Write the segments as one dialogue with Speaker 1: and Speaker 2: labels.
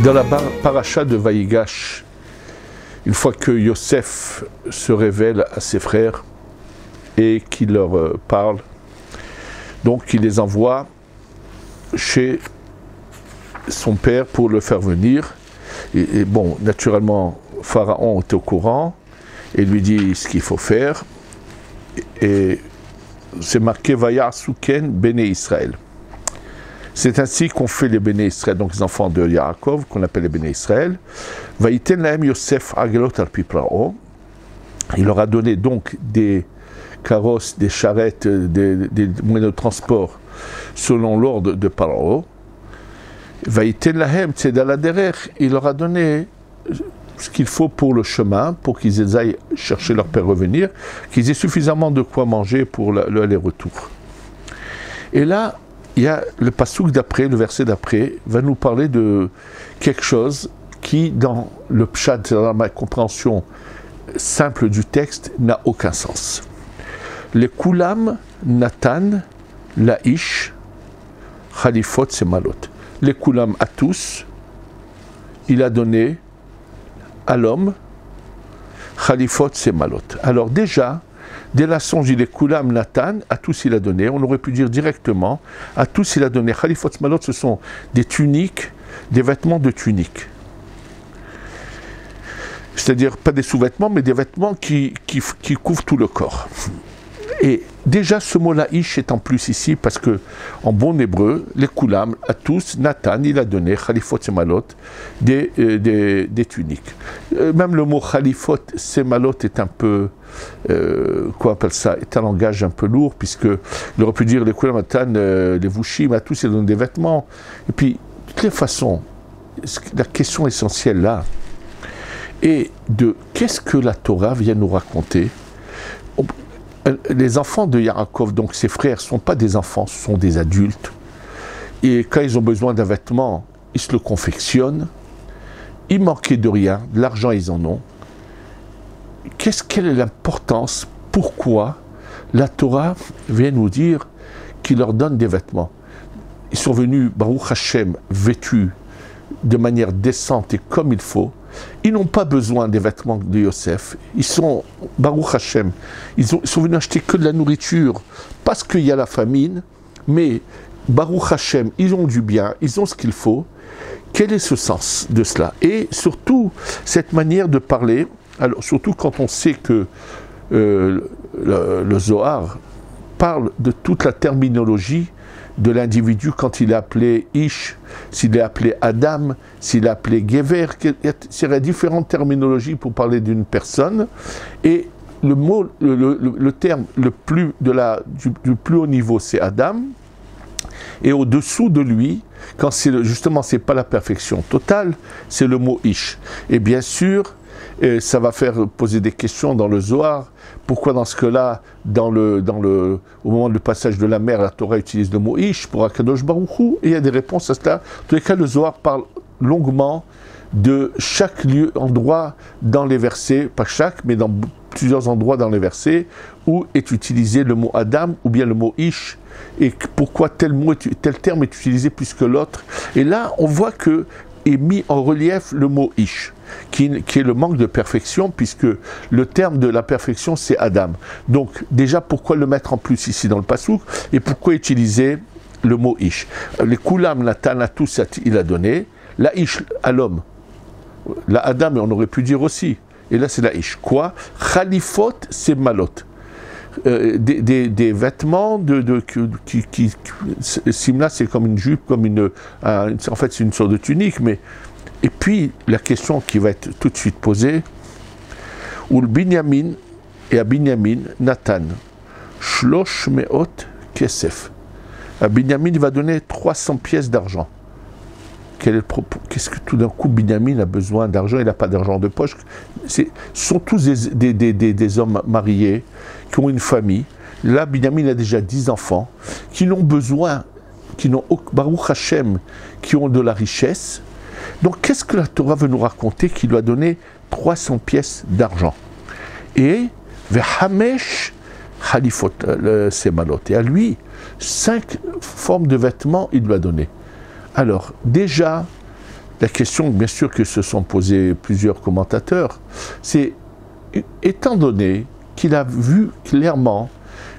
Speaker 1: Dans la paracha de Vaïgash, une fois que Yosef se révèle à ses frères et qu'il leur parle, donc il les envoie chez son père pour le faire venir. Et bon, naturellement, Pharaon est au courant et lui dit ce qu'il faut faire. Et c'est marqué Vaya Souken Béné Israël. C'est ainsi qu'on fait les Béné Israël, donc les enfants de Yaakov, qu'on appelle les Béné Israël. Vaïten lahem Yosef agelot al pi Paro. Il leur a donné donc des carrosses, des charrettes, des moyens de transport selon l'ordre de Paro. Vaïten lahem tzedaladerer. Il leur a donné ce qu'il faut pour le chemin, pour qu'ils aillent chercher leur père revenir, qu'ils aient suffisamment de quoi manger pour l'aller-retour. Et là, il y a le passouk d'après, le verset d'après, va nous parler de quelque chose qui, dans le pshat, dans ma compréhension simple du texte, n'a aucun sens. Les kulam natan laish khalifot semalot. Les kulam à tous, il a donné à l'homme khalifot semalot. Alors déjà, dès la songe, il est kulam natan, à tous il a donné. On aurait pu dire directement, à tous il a donné. Khalifot semalot, ce sont des tuniques, des vêtements de tunique. C'est-à-dire pas des sous-vêtements, mais des vêtements qui couvrent tout le corps. Et déjà, ce mot-là, ish, est en plus ici, parce que en bon hébreu, les kulam, à tous, Nathan, il a donné, khalifot semalot, des tuniques. Même le mot khalifot semalot est un peu, quoi on appelle ça, est un langage un peu lourd, puisqu'il aurait pu dire les kulam, Nathan, les vushim, à tous, il donne des vêtements. Et puis, de toutes les façons, la question essentielle là, est de qu'est-ce que la Torah vient nous raconter. Les enfants de Yaakov, donc ses frères, ne sont pas des enfants, ce sont des adultes. Et quand ils ont besoin d'un vêtement, ils se le confectionnent. Ils manquaient de rien, de l'argent ils en ont. Quelle est l'importance, pourquoi la Torah vient nous dire qu'il leur donne des vêtements? Ils sont venus, Baruch Hashem, vêtus de manière décente et comme il faut. Ils n'ont pas besoin des vêtements de Yosef. Ils sont, Baruch Hashem, ils sont venus acheter que de la nourriture parce qu'il y a la famine, mais Baruch Hashem, ils ont du bien, ils ont ce qu'il faut. Quel est ce sens de cela? Et surtout, cette manière de parler, alors surtout quand on sait que le Zohar parle de toute la terminologie de l'individu quand il est appelé Ish, s'il est appelé Adam, s'il est appelé Gever, il y a différentes terminologies pour parler d'une personne, et le mot, le terme le plus du plus haut niveau, c'est Adam, et au-dessous de lui, quand justement c'est pas la perfection totale, c'est le mot Ish. Et bien sûr, ça va faire poser des questions dans le Zohar. Pourquoi dans ce cas-là, au moment du passage de la mer, la Torah utilise le mot Ish pour Akadosh Baruch Hu? Et il y a des réponses à cela. En tous les cas, le Zohar parle longuement de chaque endroit dans les versets, pas chaque, mais dans plusieurs endroits dans les versets, où est utilisé le mot Adam ou bien le mot Ish, et pourquoi tel terme est utilisé plus que l'autre. Et là, on voit que est mis en relief le mot Ish, qui est le manque de perfection, puisque le terme de la perfection, c'est Adam. Donc, déjà, pourquoi le mettre en plus ici dans le passouk, et pourquoi utiliser le mot Ish? Les kulam, la tanatus, il a donné, la Ish à l'homme, la Adam, on aurait pu dire aussi, et là c'est la Ish. Quoi? Khalifot, c'est malot. Des vêtements Simla, c'est comme une jupe, en fait c'est une sorte de tunique, mais et puis la question qui va être tout de suite posée, où le Binyamin et à Binyamin Nathan shlosh meot kesef. À Binyamin il va donner 300 pièces d'argent. Qu'est-ce que tout d'un coup Binyamin a besoin d'argent? Il n'a pas d'argent de poche. Ce sont tous des hommes mariés qui ont une famille. Là, Binyamin a déjà 10 enfants qui n'ont besoin, Baruch Hashem, qui ont de la richesse. Donc, qu'est-ce que la Torah veut nous raconter? Qu'il lui a donné 300 pièces d'argent. Et Vehamesh Khalifot Semalot. Et à lui, 5 formes de vêtements, il lui a donné. Alors, déjà, la question, bien sûr, que se sont posées plusieurs commentateurs, c'est, étant donné qu'il a vu clairement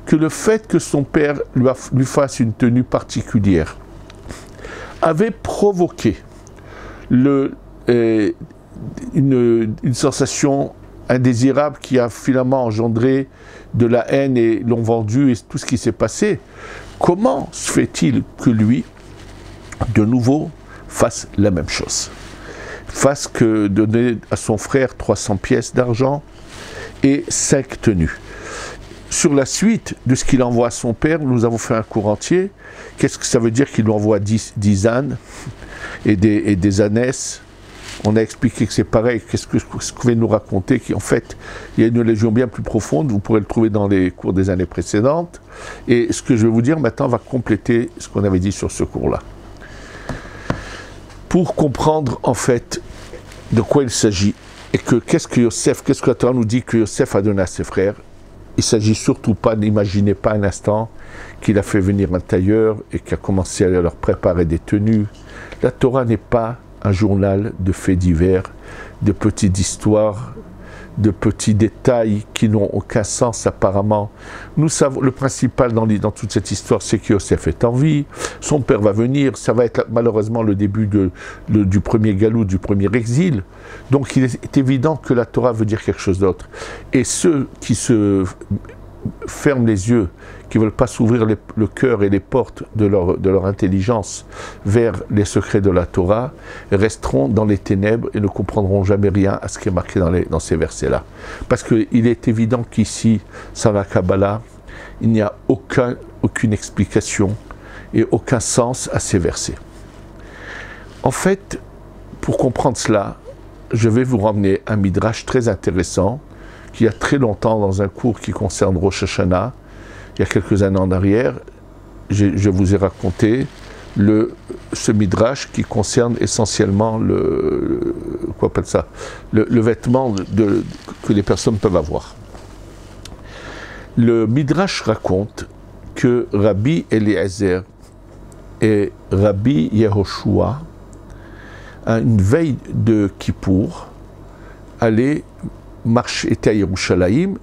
Speaker 1: que le fait que son père lui fasse une tenue particulière avait provoqué une sensation indésirable qui a finalement engendré de la haine et l'ont vendu et tout ce qui s'est passé, comment se fait-il que lui, de nouveau, fasse la même chose? Fasse que donner à son frère 300 pièces d'argent et 5 tenues. Sur la suite de ce qu'il envoie à son père, nous avons fait un cours entier. Qu'est-ce que ça veut dire qu'il lui envoie 10 ânes et des ânesses? On a expliqué que c'est pareil. Qu'est-ce que vous pouvez nous raconter? Qu'en fait, il y a une légion bien plus profonde. Vous pourrez le trouver dans les cours des années précédentes. Et ce que je vais vous dire maintenant va compléter ce qu'on avait dit sur ce cours-là. Pour comprendre en fait de quoi il s'agit et que qu'est-ce que la Torah nous dit que Yosef a donné à ses frères, il ne s'agit surtout pas, n'imaginez pas un instant qu'il a fait venir un tailleur et qu'il a commencé à leur préparer des tenues. La Torah n'est pas un journal de faits divers, de petites histoires, de petits détails qui n'ont aucun sens apparemment. Nous savons, le principal dans toute cette histoire, c'est que Yosef est en vie, son père va venir, ça va être malheureusement le début du premier galou, du premier exil. Donc il est évident que la Torah veut dire quelque chose d'autre. Et ceux qui se ferment les yeux, qui ne veulent pas s'ouvrir le cœur et les portes de leur intelligence vers les secrets de la Torah, resteront dans les ténèbres et ne comprendront jamais rien à ce qui est marqué dans ces versets-là. Parce qu'il est évident qu'ici, sans la Kabbalah, il n'y a aucune explication et aucun sens à ces versets. En fait, pour comprendre cela, je vais vous ramener un midrash très intéressant qu'il y a très longtemps dans un cours qui concerne Rosh Hashanah, il y a quelques années en arrière, je vous ai raconté ce midrash qui concerne essentiellement le vêtement que les personnes peuvent avoir. Le midrash raconte que Rabbi Eliezer et Rabbi Yehoshua, à une veille de Kippour, étaient à Yerushalayim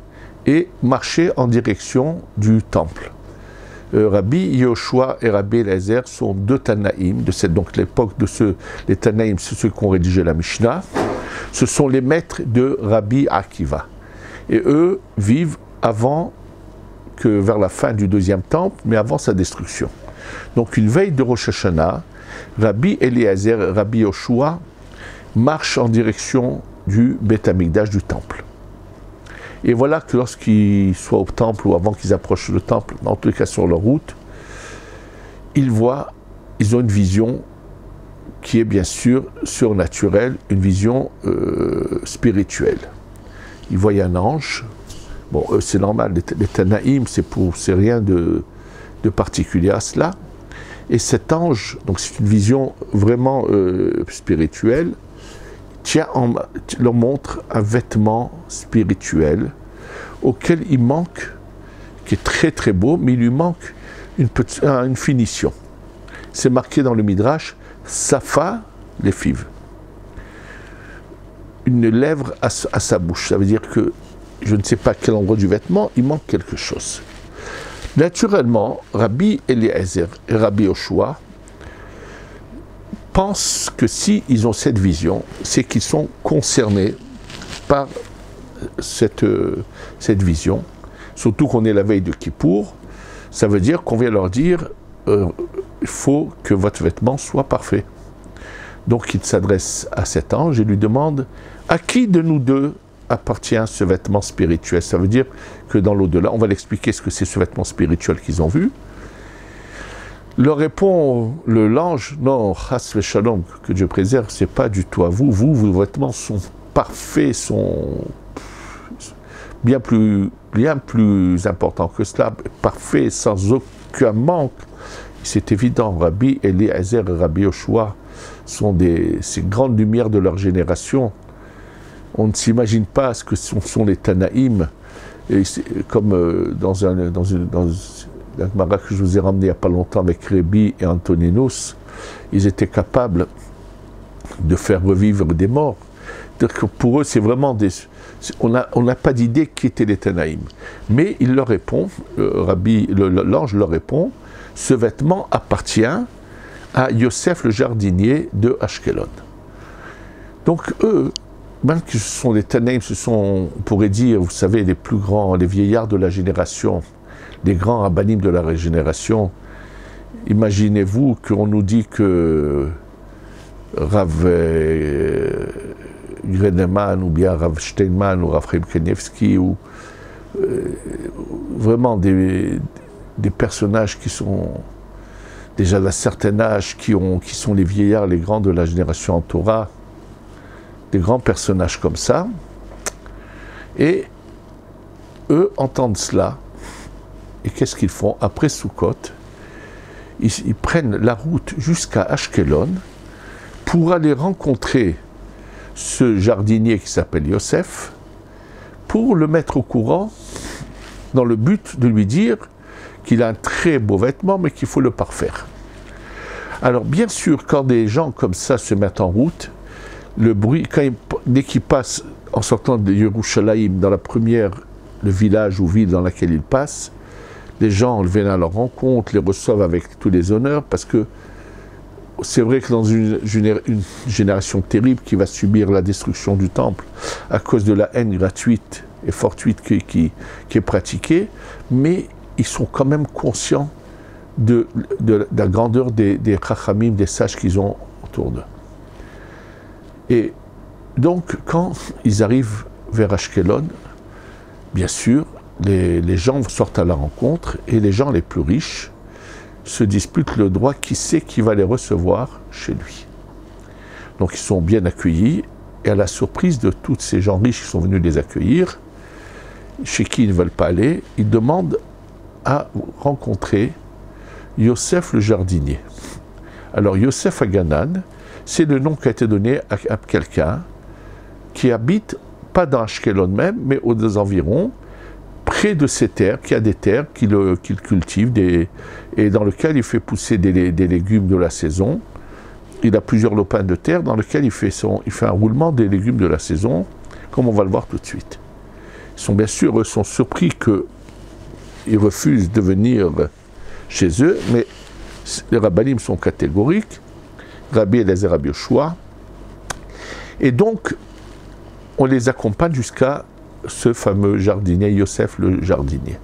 Speaker 1: et marchaient en direction du temple. Rabbi Yehoshua et Rabbi Eliezer sont deux Tanaïm, donc l'époque les Tanaïm, c'est ceux qui ont rédigé la Mishnah, ce sont les maîtres de Rabbi Akiva. Et eux vivent vers la fin du deuxième temple, mais avant sa destruction. Donc une veille de Rosh Hashanah, Rabbi Eliezer et Rabbi Yehoshua marchent en direction du Beth Amikdash, du temple. Et voilà que lorsqu'ils soient au temple ou avant qu'ils approchent le temple, en tout cas sur leur route, ils ont une vision qui est bien sûr surnaturelle, une vision spirituelle. Ils voient un ange. Bon, c'est normal, les Tanaïm, c'est rien de particulier à cela. Et cet ange, donc c'est une vision vraiment spirituelle, leur montre un vêtement spirituel auquel il manque, qui est très très beau, mais il lui manque une finition. C'est marqué dans le Midrash, Safa lefiv. Une lèvre à sa bouche. Ça veut dire que je ne sais pas à quel endroit du vêtement, il manque quelque chose. Naturellement, Rabbi Eliezer et Rabbi Yehoshua pensent que s'ils ont cette vision, c'est qu'ils sont concernés par cette vision. Surtout qu'on est la veille de Kippour, ça veut dire qu'on vient leur dire il faut que votre vêtement soit parfait. Donc ils s'adressent à cet ange et lui demandent à qui de nous deux appartient ce vêtement spirituel. Ça veut dire que dans l'au-delà, on va l'expliquer ce que c'est ce vêtement spirituel qu'ils ont vu. Leur répond l'ange, non, chas v'shalom, que Dieu préserve, c'est pas du tout à vous. Vos vêtements sont parfaits, sont bien plus importants que cela, parfaits, sans aucun manque. C'est évident, Rabbi Eliezer et Rabbi Yehoshua sont ces grandes lumières de leur génération. On ne s'imagine pas ce que sont les Tanaïm, comme dans la Gemara que je vous ai ramené il n'y a pas longtemps avec Rébi et Antoninus, ils étaient capables de faire revivre des morts. Que pour eux, c'est vraiment des... On n'a pas d'idée qui étaient les Tanaïm. Mais il leur répond, l'ange leur répond, ce vêtement appartient à Yosef le jardinier de Ashkelon. Donc eux, même que ce sont les Tanaïm, ce sont, on pourrait dire, vous savez, les plus grands, les vieillards de la génération, les grands rabbanim de la génération. Imaginez-vous qu'on nous dit que Rav Greneman ou bien Rav Steinman ou Rav Chaim Kanievski ou vraiment des personnages qui sont déjà d'un certain âge, qui sont les vieillards, les grands de la génération en Torah, des grands personnages comme ça, et eux entendent cela, et qu'est-ce qu'ils font? Après Sukkot, ils prennent la route jusqu'à Ashkelon pour aller rencontrer ce jardinier qui s'appelle Yosef, pour le mettre au courant, dans le but de lui dire qu'il a un très beau vêtement, mais qu'il faut le parfaire. Alors bien sûr, quand des gens comme ça se mettent en route, le bruit, dès qu'ils passent en sortant de Yerushalayim, dans le village ou ville dans laquelle ils passent, les gens viennent à leur rencontre, les reçoivent avec tous les honneurs, parce que c'est vrai que dans une génération terrible qui va subir la destruction du temple à cause de la haine gratuite et fortuite qui est pratiquée, mais ils sont quand même conscients de la grandeur des chachamim, des sages qu'ils ont autour d'eux. Et donc, quand ils arrivent vers Ashkelon, bien sûr, les gens sortent à la rencontre, et les gens les plus riches se disputent le droit qui sait qui va les recevoir chez lui. Donc ils sont bien accueillis, et à la surprise de tous ces gens riches qui sont venus les accueillir, chez qui ils ne veulent pas aller, ils demandent à rencontrer Yosef le jardinier. Alors Yosef Haganan, c'est le nom qui a été donné à quelqu'un qui habite, pas dans Ashkelon même, mais aux environs, près de ces terres, qui a des terres qu'il cultive et dans lesquelles il fait pousser des légumes de la saison. Il a plusieurs lopins de terre dans lesquels il fait un roulement des légumes de la saison, comme on va le voir tout de suite. Eux sont surpris qu'ils refusent de venir chez eux, mais les rabbanim sont catégoriques, Rabbi Eliezer, Rabbi Yoshua, et donc on les accompagne jusqu'à ce fameux jardinier, Yosef le jardinier.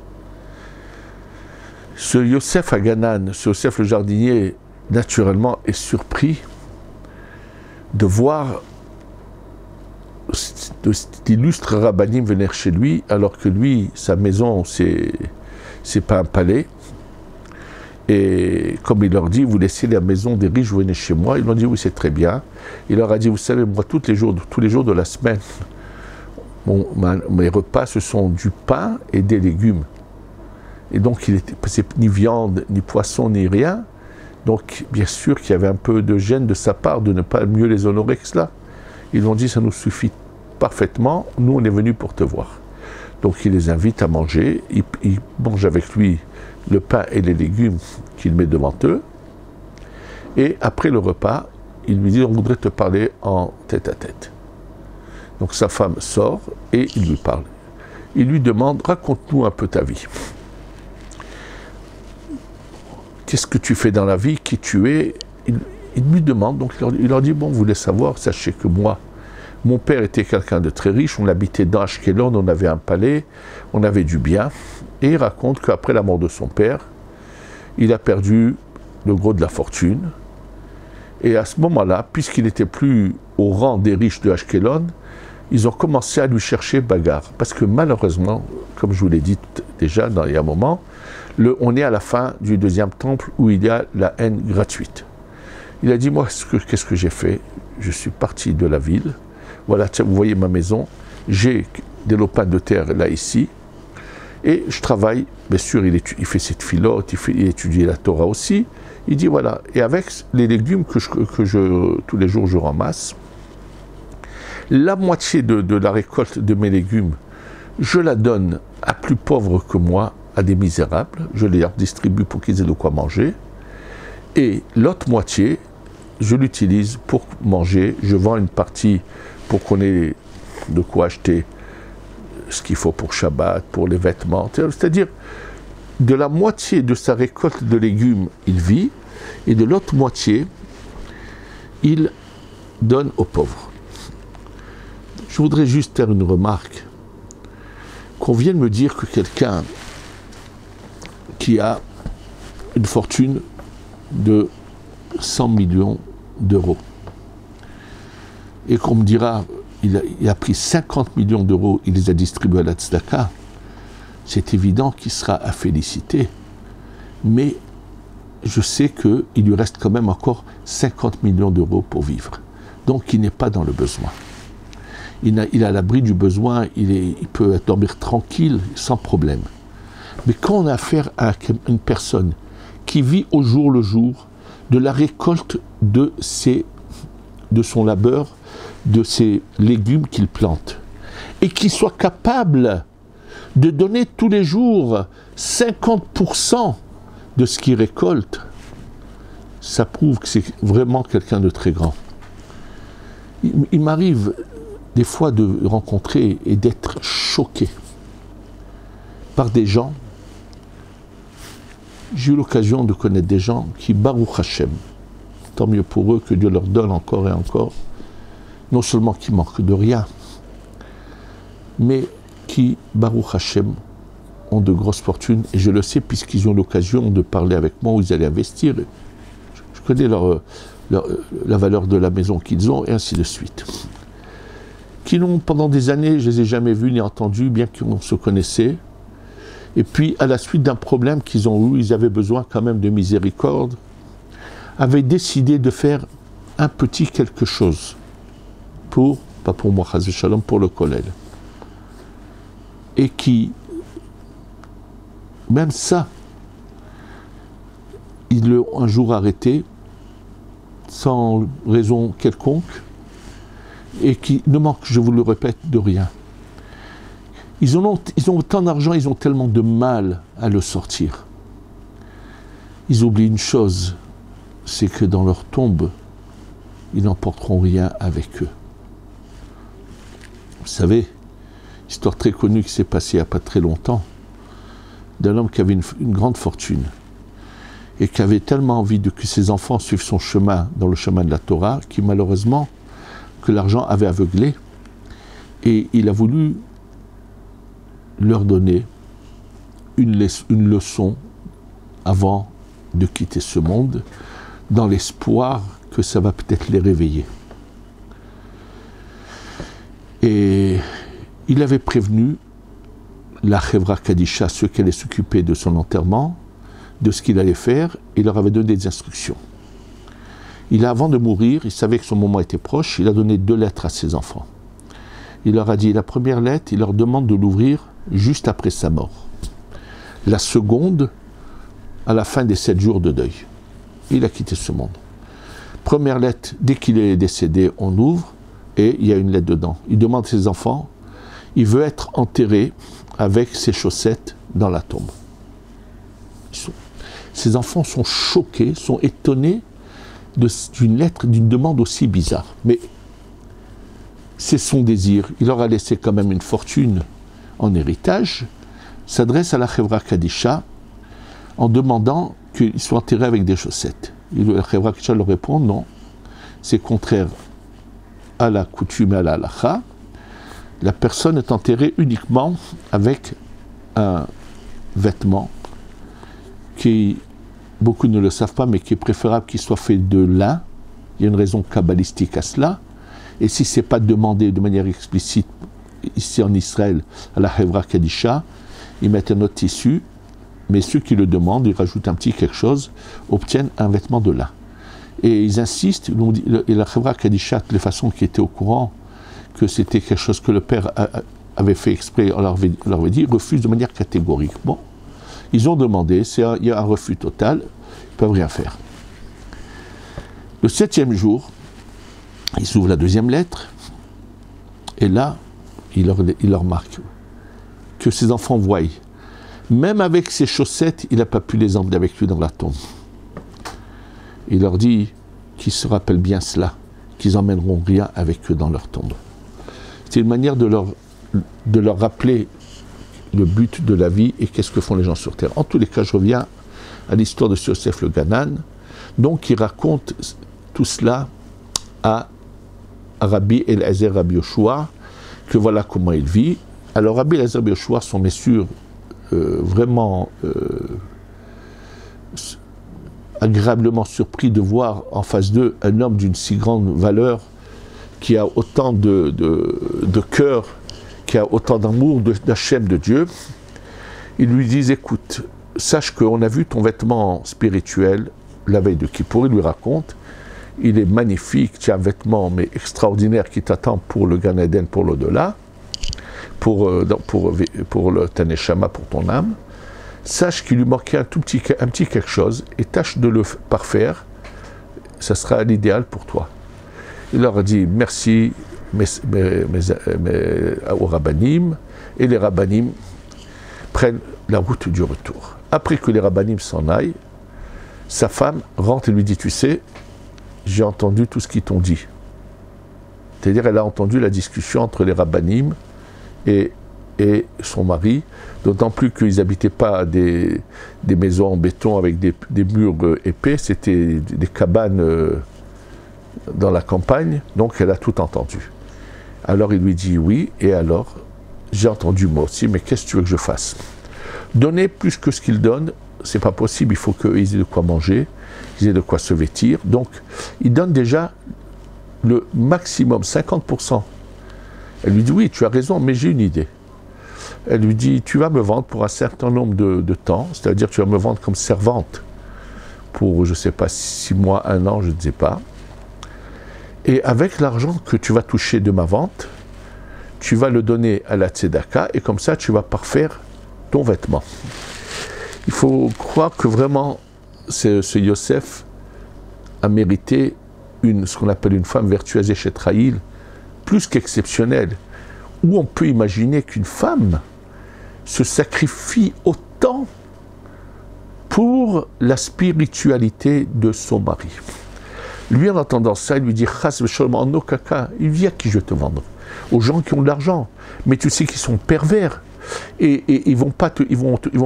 Speaker 1: Ce Yosef Haganan, ce Yosef le jardinier, naturellement est surpris de voir d'illustres rabbanim venir chez lui, alors que lui, sa maison, c'est pas un palais. Et comme il leur dit, vous laissez la maison des riches, vous venez chez moi. Ils lui ont dit, oui, c'est très bien. Il leur a dit, vous savez, moi, tous les jours de la semaine, mes repas, ce sont du pain et des légumes. Et donc, c'est ni viande, ni poisson, ni rien. Donc, bien sûr qu'il y avait un peu de gêne de sa part de ne pas mieux les honorer que cela. Ils ont dit, ça nous suffit parfaitement, nous, on est venus pour te voir. Donc, il les invite à manger. Ils mangent avec lui le pain et les légumes qu'il met devant eux. Et après le repas, il lui dit, on voudrait te parler en tête à tête. Donc sa femme sort et il lui parle. Il lui demande, raconte-nous un peu ta vie. Qu'est-ce que tu fais dans la vie, qui tu es? Il lui demande, donc il leur dit, bon, vous voulez savoir, sachez que moi, mon père était quelqu'un de très riche, on habitait dans Ashkelon, on avait un palais, on avait du bien. Et il raconte qu'après la mort de son père, il a perdu le gros de la fortune. Et à ce moment-là, puisqu'il n'était plus au rang des riches de Ashkelon, ils ont commencé à lui chercher bagarre. Parce que malheureusement, comme je vous l'ai dit déjà il y a un moment, on est à la fin du deuxième temple où il y a la haine gratuite. Il a dit, moi, qu'est-ce que j'ai fait? Je suis parti de la ville. Voilà, vous voyez ma maison. J'ai des lopins de terre là, ici. Et je travaille, bien sûr, il fait cette filote, il étudie la Torah aussi. Il dit, voilà, et avec les légumes que tous les jours je ramasse, la moitié de la récolte de mes légumes, je la donne à plus pauvres que moi, à des misérables. Je les distribue pour qu'ils aient de quoi manger. Et l'autre moitié, je l'utilise pour manger, je vends une partie pour qu'on ait de quoi acheter ce qu'il faut pour Shabbat, pour les vêtements. C'est-à-dire, de la moitié de sa récolte de légumes, il vit, et de l'autre moitié, il donne aux pauvres. Je voudrais juste faire une remarque. Qu'on vienne me dire que quelqu'un qui a une fortune de 100 millions d'euros, et qu'on me dira, il a pris 50 millions d'euros, il les a distribués à la tzedaka, c'est évident qu'il sera à féliciter. Mais je sais qu'il lui reste quand même encore 50 millions d'euros pour vivre. Donc il n'est pas dans le besoin. Il est à l'abri du besoin, il peut dormir tranquille, sans problème. Mais quand on a affaire à une personne qui vit au jour le jour de la récolte de son labeur, de ses légumes qu'il plante, et qui soit capable de donner tous les jours 50% de ce qu'il récolte, ça prouve que c'est vraiment quelqu'un de très grand. Il m'arrive des fois de rencontrer et d'être choqué par des gens. J'ai eu l'occasion de connaître des gens qui, Baruch Hashem, tant mieux pour eux, que Dieu leur donne encore et encore, non seulement qui manquent de rien, mais qui, Baruch Hashem, ont de grosses fortunes, et je le sais puisqu'ils ont l'occasion de parler avec moi où ils allaient investir. Je connais la valeur de la maison qu'ils ont, et ainsi de suite. Qui n'ont, pendant des années, je ne les ai jamais vus ni entendus, bien qu'on se connaissait. Et puis, à la suite d'un problème qu'ils ont eu, ils avaient besoin quand même de miséricorde, avaient décidé de faire un petit quelque chose pas pour moi, Chas v'Shalom, pour le Kollel. Et qui, même ça, ils l'ont un jour arrêté, sans raison quelconque, et qui ne manque, je vous le répète, de rien. Ils ont autant d'argent, ils ont tellement de mal à le sortir. Ils oublient une chose, c'est que dans leur tombe, ils n'emporteront rien avec eux. Vous savez, histoire très connue qui s'est passée il n'y a pas très longtemps, d'un homme qui avait une grande fortune et qui avait tellement envie que ses enfants suivent son chemin dans le chemin de la Torah, qui malheureusement, que l'argent avait aveuglé, et il a voulu leur donner une leçon avant de quitter ce monde, dans l'espoir que ça va peut-être les réveiller. Et il avait prévenu la Chevra Kadisha, ceux qui allaient s'occuper de son enterrement, de ce qu'il allait faire, et il leur avait donné des instructions. Avant de mourir, il savait que son moment était proche, il a donné 2 lettres à ses enfants. Il leur a dit, la première lettre, il leur demande de l'ouvrir juste après sa mort. La seconde, à la fin des 7 jours de deuil. Il a quitté ce monde. Première lettre, dès qu'il est décédé, on ouvre, et il y a une lettre dedans. Il demande à ses enfants, il veut être enterré avec ses chaussettes dans la tombe. Ses enfants sont choqués, sont étonnés d'une lettre, d'une demande aussi bizarre. Mais c'est son désir. Il leur a laissé quand même une fortune en héritage, s'adresse à la Chevra Kadisha en demandant qu'ils soient enterrés avec des chaussettes. Et la Chevra Kadisha leur répond non, c'est contraire à la coutume et à la halakha. La personne est enterrée uniquement avec un vêtement qui, beaucoup ne le savent pas, mais qui est préférable qu'il soit fait de lin. Il y a une raison kabbalistique à cela. Et si ce n'est pas demandé de manière explicite ici en Israël à la Chevra Kadisha, ils mettent un autre tissu, mais ceux qui le demandent, ils rajoutent un petit quelque chose, obtiennent un vêtement de lin. Et ils insistent, et la Chevra Kadisha, de façon qui était au courant que c'était quelque chose que le père avait fait exprès, on leur avait dit, refuse de manière catégorique. Bon, ils ont demandé, il y a un refus total, ils ne peuvent rien faire. Le 7e jour, ils ouvrent la 2e lettre, et là, il leur marque que ses enfants voient, même avec ses chaussettes, il n'a pas pu les emmener avec lui dans la tombe. Il leur dit, qui se rappellent bien cela, qu'ils n'emmèneront rien avec eux dans leur tombe. C'est une manière de leur rappeler le but de la vie et qu'est-ce que font les gens sur terre. En tous les cas, je reviens à l'histoire de Yosef le Ganan, donc il raconte tout cela à Rabbi Eliezer Rabbi Yoshua, que voilà comment il vit. Alors Rabbi Eliezer Rabbi Yoshua sont bien sûr vraiment agréablement surpris de voir en face d'eux un homme d'une si grande valeur, qui a autant de cœur, qui a autant d'amour d'Hachem, de Dieu. Ils lui disent, écoute, sache qu'on a vu ton vêtement spirituel la veille de Kippour. Il lui raconte, il est magnifique, tu as un vêtement mais extraordinaire qui t'attend pour le Gan Eden, pour l'au-delà, pour le Taneshama, pour ton âme. Sache qu'il lui manquait un petit quelque chose et tâche de le parfaire, ça sera l'idéal pour toi. Il leur a dit merci aux rabbanim, et les rabbanim prennent la route du retour. Après que les rabbanim s'en aillent, sa femme rentre et lui dit, tu sais, j'ai entendu tout ce qu'ils t'ont dit. C'est-à-dire, elle a entendu la discussion entre les rabbanim et son mari, d'autant plus qu'ils n'habitaient pas des maisons en béton avec des murs épais, c'était des cabanes dans la campagne, donc elle a tout entendu. Alors il lui dit oui, et alors, j'ai entendu moi aussi, mais qu'est-ce que tu veux que je fasse? Donner plus que ce qu'ils donnent, c'est pas possible, il faut qu'ils aient de quoi manger, ils aient de quoi se vêtir, donc il donne déjà le maximum, 50%. Elle lui dit oui, tu as raison, mais j'ai une idée. Elle lui dit, tu vas me vendre pour un certain nombre de temps, c'est-à-dire tu vas me vendre comme servante pour, je ne sais pas, 6 mois, 1 an, je ne sais pas. Et avec l'argent que tu vas toucher de ma vente, tu vas le donner à la tzedaka et comme ça tu vas parfaire ton vêtement. Il faut croire que vraiment ce Yosef a mérité ce qu'on appelle une femme virtueuse et chétraïl, plus qu'exceptionnelle, où on peut imaginer qu'une femme se sacrifie autant pour la spiritualité de son mari. Lui, en entendant ça, il lui dit « Chas v'sholom en okaka » il dit « à qui je vais te vendre ?» Aux gens qui ont de l'argent. Mais tu sais qu'ils sont pervers. Et ils vont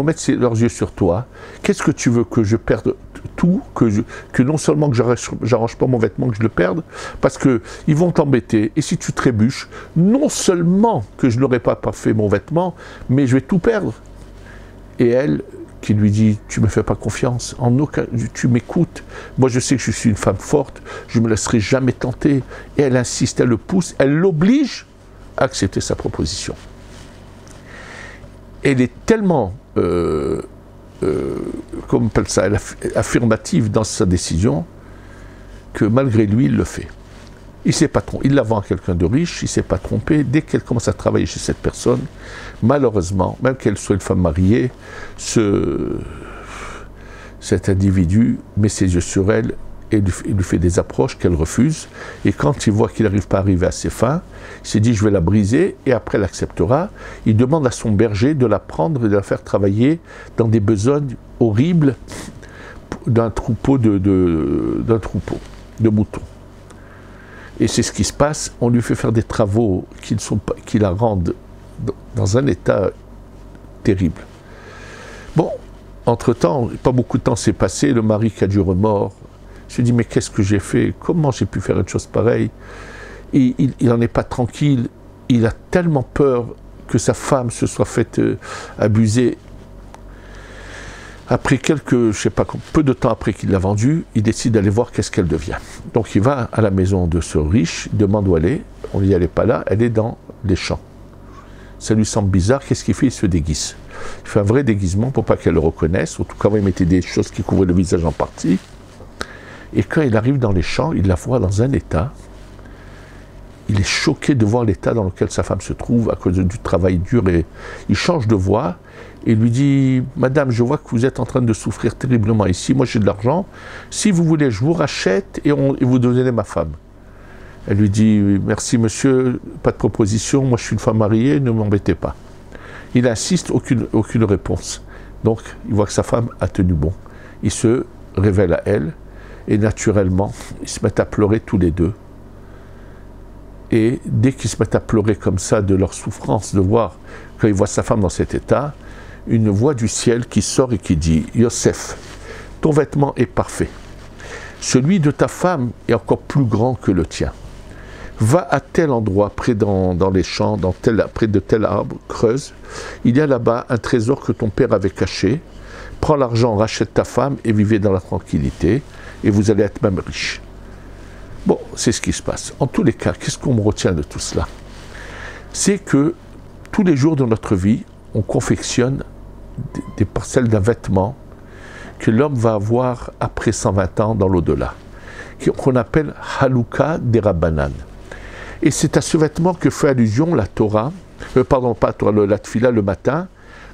Speaker 1: mettre leurs yeux sur toi. Qu'est-ce que tu veux, que je perde tout, que non seulement que j'arrange pas mon vêtement, que je le perde, parce qu'ils vont t'embêter. Et si tu trébuches, non seulement que je n'aurai pas parfait mon vêtement, mais je vais tout perdre. Et elle, qui lui dit, tu ne me fais pas confiance, tu m'écoutes, moi je sais que je suis une femme forte, je ne me laisserai jamais tenter. Et elle insiste, elle le pousse, elle l'oblige à accepter sa proposition. Elle est tellement, comment on appelle ça, affirmative dans sa décision, que malgré lui, il le fait. Il la vend à quelqu'un de riche, il ne s'est pas trompé. Dès qu'elle commence à travailler chez cette personne, malheureusement, même qu'elle soit une femme mariée, cet individu met ses yeux sur elle et lui fait des approches qu'elle refuse. Et quand il voit qu'il n'arrive pas à arriver à ses fins, il s'est dit, je vais la briser, et après elle acceptera. Il demande à son berger de la prendre et de la faire travailler dans des besognes horribles d'un troupeau de moutons. Et c'est ce qui se passe, on lui fait faire des travaux qui la rendent dans un état terrible. Bon, entre-temps, pas beaucoup de temps s'est passé, le mari qui a du remords, se dit, mais qu'est-ce que j'ai fait? Comment j'ai pu faire une chose pareille? Et il n'en est pas tranquille, il a tellement peur que sa femme se soit faite abuser. Après peu de temps après qu'il l'a vendue, il décide d'aller voir qu'est-ce qu'elle devient. Donc il va à la maison de ce riche, il demande où elle est, on n'y allait pas là, elle est dans les champs. Ça lui semble bizarre, qu'est-ce qu'il fait? Il se déguise. Il fait un vrai déguisement pour pas qu'elle le reconnaisse, en tout cas il mettait des choses qui couvraient le visage en partie. Et quand il arrive dans les champs, il la voit dans un état, il est choqué de voir l'état dans lequel sa femme se trouve à cause du travail dur, et il change de voix et lui dit, madame, je vois que vous êtes en train de souffrir terriblement ici, moi j'ai de l'argent, si vous voulez je vous rachète et vous donnez ma femme. Elle lui dit, merci monsieur, pas de proposition, moi je suis une femme mariée, ne m'embêtez pas. Il insiste, aucune réponse. Donc il voit que sa femme a tenu bon. Il se révèle à elle Et naturellement, ils se mettent à pleurer tous les deux. Et dès qu'ils se mettent à pleurer comme ça de leur souffrance, de voir, quand ils voient sa femme dans cet état, une voix du ciel qui sort et qui dit « Yosef, ton vêtement est parfait. Celui de ta femme est encore plus grand que le tien. Va à tel endroit, près dans les champs, près de tel arbre, creuse. Il y a là-bas un trésor que ton père avait caché. Prends l'argent, rachète ta femme et vivez dans la tranquillité. Et vous allez être même riche. » Bon, c'est ce qui se passe. En tous les cas, qu'est-ce qu'on retient de tout cela? C'est que tous les jours de notre vie, on confectionne des parcelles d'un vêtement que l'homme va avoir après 120 ans dans l'au-delà, qu'on appelle Halouka des Rabbanan. Et c'est à ce vêtement que fait allusion la Torah, la Tfila le matin,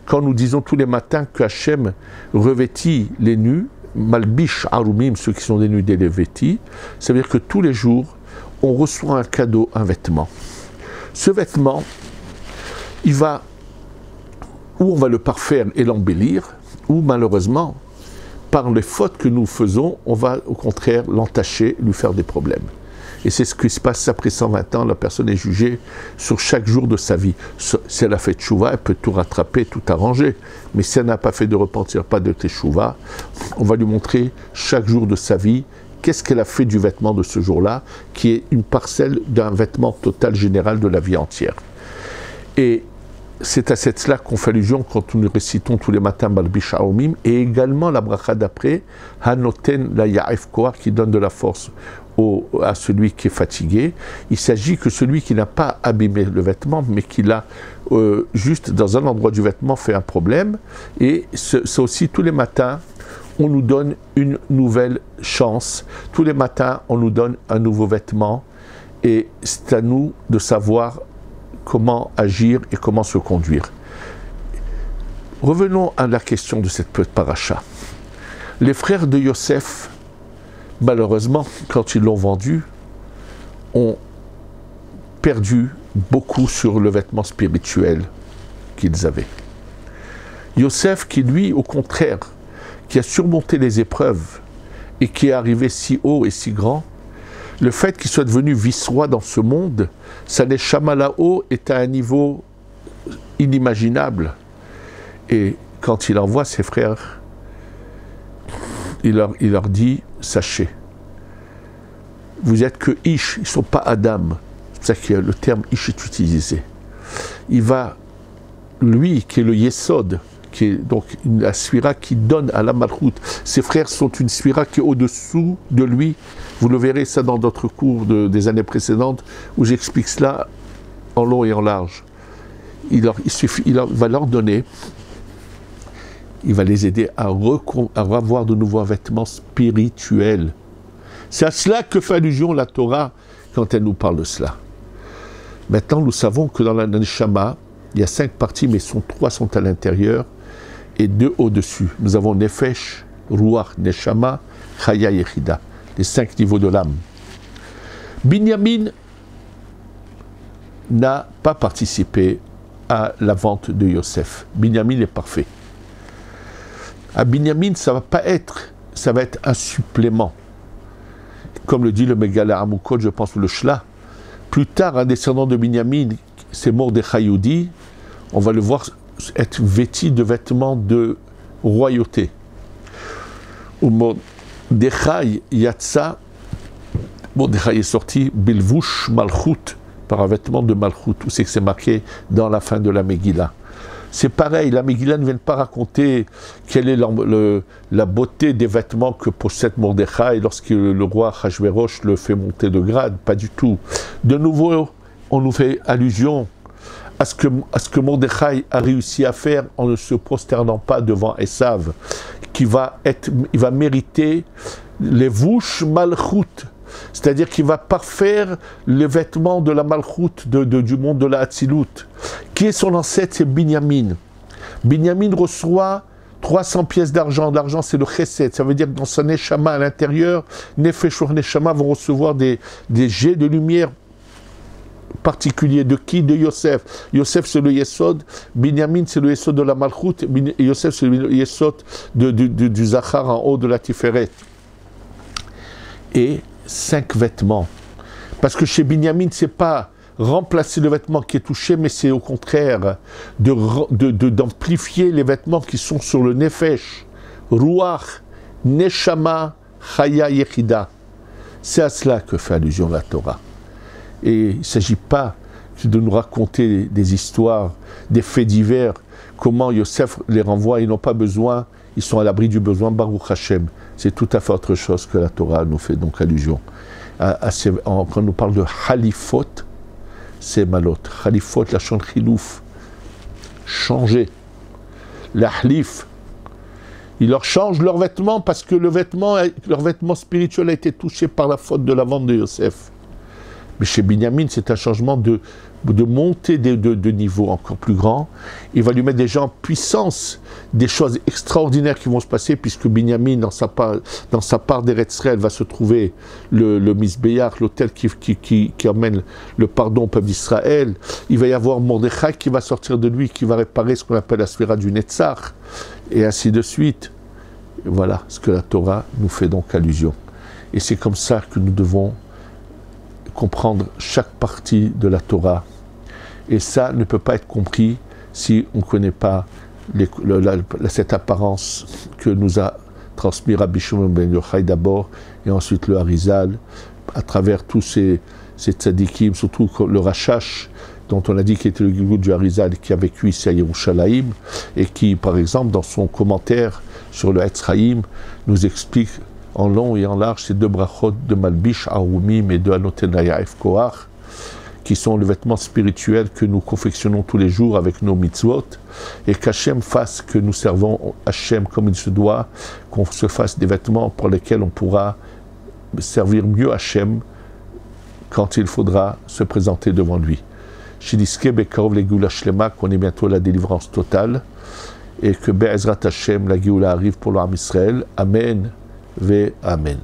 Speaker 1: quand nous disons tous les matins que Hachem revêtit les nus, Malbish Arumim, ceux qui sont dénudés les vêtis, ça veut dire que tous les jours, on reçoit un cadeau, un vêtement. Ce vêtement, ou on va le parfaire et l'embellir, ou malheureusement, par les fautes que nous faisons, on va au contraire l'entacher, lui faire des problèmes. Et c'est ce qui se passe après 120 ans, la personne est jugée sur chaque jour de sa vie. Si elle a fait tchouva, elle peut tout rattraper, tout arranger. Mais si elle n'a pas fait de repentir, pas de tchouva, on va lui montrer chaque jour de sa vie qu'est-ce qu'elle a fait du vêtement de ce jour-là, qui est une parcelle d'un vêtement total général de la vie entière. Et c'est à cela qu'on fait allusion quand nous récitons tous les matins Balbish Haomim, et également la bracha d'après, Hanoten la Ya'ef Koar, qui donne de la force à celui qui est fatigué. Il s'agit que celui qui n'a pas abîmé le vêtement, mais qui l'a juste dans un endroit du vêtement fait un problème. Et c'est aussi tous les matins, on nous donne une nouvelle chance. Tous les matins, on nous donne un nouveau vêtement. Et c'est à nous de savoir comment agir et comment se conduire. Revenons à la question de cette petite paracha. Les frères de Yosef, malheureusement, quand ils l'ont vendu, ont perdu beaucoup sur le vêtement spirituel qu'ils avaient. Yosef, qui lui, au contraire, qui a surmonté les épreuves et qui est arrivé si haut et si grand, le fait qu'il soit devenu vice-roi dans ce monde, sa neshama là-haut est à un niveau inimaginable. Et quand il envoie ses frères, il leur dit, sachez, vous êtes que Ish, ils ne sont pas Adam. C'est pour ça que le terme Ish est utilisé. Il va, lui, qui est le Yesod, qui est donc la Sphira qui donne à la Malchut. Ses frères sont une Sphira qui est au-dessous de lui. Vous le verrez ça dans d'autres cours des années précédentes où j'explique cela en long et en large. Il va leur donner, il va les aider à avoir de nouveaux vêtements spirituels. C'est à cela que fait allusion la Torah quand elle nous parle de cela. Maintenant, nous savons que dans la Neshama, il y a 5 parties, mais 3 sont à l'intérieur et 2 au-dessus. Nous avons Nefesh, Ruach, Neshama, Chaya, Yechida, les 5 niveaux de l'âme. Binyamin n'a pas participé à la vente de Yosef. Binyamin est parfait. À Binyamin, ça va être un supplément. Comme le dit le Megala Amukot, je pense, le Shla. Plus tard, un descendant de Binyamin, c'est Mordechai Yehudi, on va le voir être vêtu de vêtements de royauté. Ou Mordechai Yatsa, Mordechai est sorti Bilvush Malchut, par un vêtement de Malchut, où c'est que c'est marqué dans la fin de la Megillah. C'est pareil, la Megillah ne vient pas raconter quelle est la beauté des vêtements que possède Mordechai lorsque le roi Achashverosh le fait monter de grade, pas du tout. De nouveau, on nous fait allusion à ce que Mordechai a réussi à faire en ne se prosternant pas devant Esav, il va mériter les vouches Malchut, c'est-à-dire qu'il va parfaire les vêtements de la Malchut, du monde de la Hatzilut. Qui est son ancêtre? C'est Binyamin. Binyamin reçoit 300 pièces d'argent. L'argent, c'est le chesed. Ça veut dire que dans son neshama à l'intérieur, Nefesh ou neshama vont recevoir des jets de lumière particuliers. De qui? De Yosef. Yosef, c'est le Yesod. Binyamin, c'est le Yesod de la Malchut. Yosef, c'est le Yesod du Zachar en haut de la Tiferet. et 5 vêtements. Parce que chez Binyamin, c'est pas remplacer le vêtement qui est touché, mais c'est au contraire d'amplifier les vêtements qui sont sur le Nefesh, Ruach, Neshama, Chaya, Yechida. C'est à cela que fait allusion la Torah. Et il ne s'agit pas de nous raconter des histoires, des faits divers, comment Yosef les renvoie, ils n'ont pas besoin, ils sont à l'abri du besoin, Baruch Hashem. C'est tout à fait autre chose que la Torah nous fait donc allusion. Quand on nous parle de Halifot, c'est malot. Halifot, la chante chilouf, changer. L'ahlif, ils leur changent leurs vêtements parce que leur vêtement spirituel a été touché par la faute de la vente de Yosef. Mais chez Binyamin, c'est un changement de montée de niveau encore plus grand. Il va lui mettre déjà en puissance des choses extraordinaires qui vont se passer, puisque Binyamin, dans sa part d'Eretz Israël, va se trouver le Misbéach, l'autel qui emmène le pardon au peuple d'Israël. Il va y avoir Mordechai qui va sortir de lui, qui va réparer ce qu'on appelle la sphira du Netzach, et ainsi de suite. Et voilà ce que la Torah nous fait donc allusion. Et c'est comme ça que nous devons comprendre chaque partie de la Torah. Et ça ne peut pas être compris si on ne connaît pas cette apparence que nous a transmis Rabbi Shimon ben Yochai d'abord, et ensuite le Harizal, à travers tous ces tzadikim, surtout le Rashash, dont on a dit qu'il était le Gilgul du Harizal, qui a vécu ici à Yerushalayim, et qui, par exemple, dans son commentaire sur le Etz Chaim, nous explique en long et en large ces 2 brachot de Malbish Arumim et de Anotenaya Efkoach, qui sont le vêtement spirituel que nous confectionnons tous les jours avec nos mitzvot, et qu'Hachem fasse que nous servons Hachem comme il se doit, qu'on se fasse des vêtements pour lesquels on pourra servir mieux Hachem quand il faudra se présenter devant lui. Shidiske Bekarov le Geoula Shlema, qu'on ait bientôt la délivrance totale, et que Be'ezrat Hachem, la Geoula arrive pour l'Am Israël. Amen. Ve Amen.